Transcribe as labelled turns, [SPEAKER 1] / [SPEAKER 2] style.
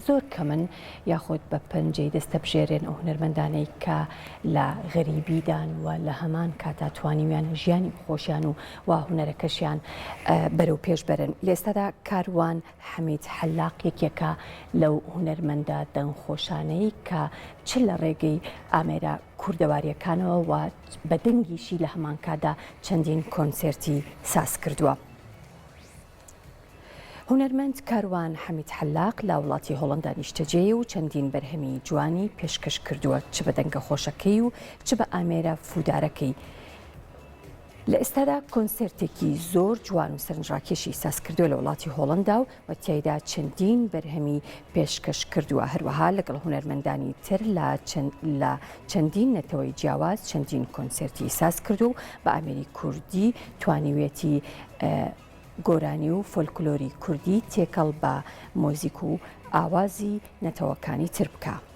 [SPEAKER 1] زۆر کەمن یاخود بە پەنجەی دەستە بژێرێن ئەو هونەرمەندانەی کە لە غەریبیدان و لە هەمان کاتا توانیویان ژیانی بخۆشیان و هونەرەکەشیان بەرەو پێش بەرن. لە ئێستادا کاروان حەمید حەلاق یەکێکە لەو هونەرمەندە دەنگخۆشانەی کە چ لە ڕێگەی ئامێرە کوردەواریەکانەوە و بە دەنگیشی لە هەمان کادا چەندین کۆنسێرتی ساز کردووە. هونەرمەند کاروان حەمید حەلاق لە وڵاتی هۆڵەندا نیشتەجێ و چەندین بەرهەمی جوانی پێشکەش کردووە، چ بە دەنگە خۆشەکەی و چ بە ئامێرە فودارەکەی. لە ئێستادا کۆنسێرتێکی زۆر جوان و سەرنجڕاکێشی ساز کردووە لە وڵاتی هۆڵەندا و تیایدا چەندین بەرهەمی پێشکەش کردووە. هەروەها لەگەڵ هونەرمەندانی تر لە چەندین نەتەوەی جیاواز چەندین کۆنسێرتی ساز کردو و بە ئامێری کوردی توانیوێتی گۆرانی و فۆلکلۆری کوردی تێکەڵ بە مۆزیک و ئاوازی نەتەوەکانی تر بکە.